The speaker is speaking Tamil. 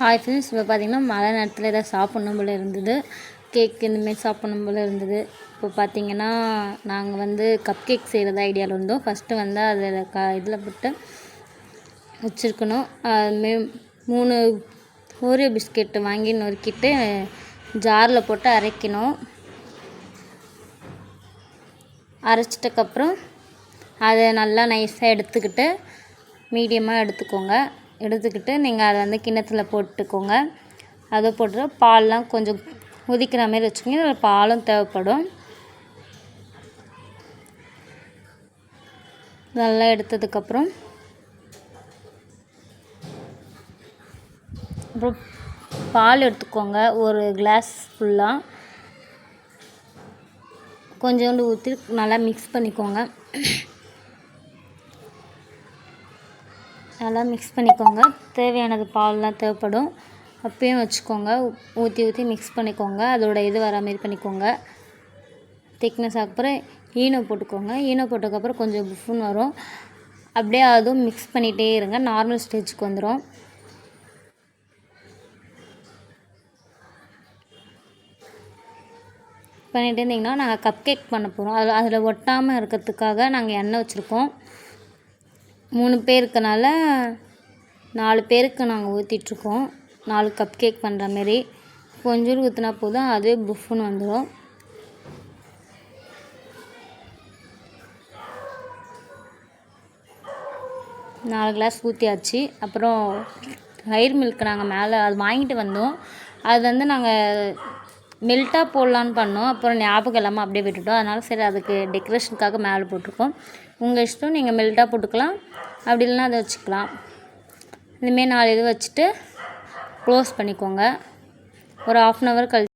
ஹாய் ஃப்ரெண்ட்ஸ், இப்போ பார்த்திங்கன்னா மழை நேரத்தில் எதாவது சாப்பிட்ணும் போல் இருந்தது. கேக் இந்தமாரி சாப்பிட்ணும் போல் இருந்தது. இப்போ பார்த்திங்கன்னா நாங்கள் கப் கேக் செய்கிறது ஐடியாவில் இருந்தோம். ஃபஸ்ட்டு அதில் இதில் போட்டு வச்சுருக்கணும். அதுமாரி 3 ஓரியோ பிஸ்கெட்டு வாங்கி நொறுக்கிட்டு ஜாரில் போட்டு அரைக்கணும். அரைச்சிட்டக்கப்புறம் அதை நல்லா நைஸாக எடுத்துக்கிட்டு மீடியமாக எடுத்துக்கிட்டு நீங்கள் அதை கிண்ணத்தில் போட்டுக்கோங்க. அதை போட்டு பால்லாம் கொஞ்சம் கொதிக்கிற மாரி வச்சுக்கோங்க. அதில் பாலும் தேவைப்படும். நல்லா எடுத்ததுக்கப்புறம் அப்புறம் பால் எடுத்துக்கோங்க. ஒரு கிளாஸ் ஃபுல்லாக கொஞ்சோண்டு ஊற்றி நல்லா மிக்ஸ் பண்ணிக்கோங்க. தேவையானது பால்லாம் தேவைப்படும். அப்பயும் வச்சுக்கோங்க. ஊற்றி மிக்ஸ் பண்ணிக்கோங்க. அதோட இது வர மாரி பண்ணிக்கோங்க. திக்னஸ் அப்புறம் ஈனோ போட்டுக்கோங்க. ஈனோ போட்டதுக்கப்புறம் கொஞ்சம் புஃப்னு வரும். அப்படியே அதுவும் மிக்ஸ் பண்ணிகிட்டே இருங்க. நார்மல் ஸ்டேஜுக்கு வந்துடும். பண்ணிகிட்டே இருந்திங்கன்னா நாங்கள் கப் கேக் பண்ண போகிறோம். அதில் ஒட்டாமல் இருக்கிறதுக்காக நாங்கள் எண்ணெய் வச்சுருக்கோம். 3 பேருக்குனால 4 பேருக்கு நாங்கள் ஊற்றிட்ருக்கோம். 4 கப் கேக் பண்ணுற மாரி கொஞ்சோண்டு ஊற்றினா போதும். அதுவே புஃப்னு வந்துடும். நாலு கிளாஸ் ஊற்றியாச்சு. அப்புறம் தயிர் மில்க் நாங்கள் மேலே அது வாங்கிட்டு வந்தோம். அது நாங்கள் மெல்ட்டாக போடலான்னு பண்ணோம். அப்புறம் ஞாபகம் இல்லாமல் அப்படியே விட்டுட்டோம். அதனால் சரி அதுக்கு டெக்கரேஷனுக்காக மேலே போட்டிருக்கோம். உங்கள் இஷ்டம், நீங்கள் மெல்ட்டாக போட்டுக்கலாம், அப்படி இல்லைன்னா அதை வச்சுக்கலாம். இதுமாரி 4 இது வச்சுட்டு க்ளோஸ் பண்ணிக்கோங்க. ஒரு 1/2 hour கழிச்சு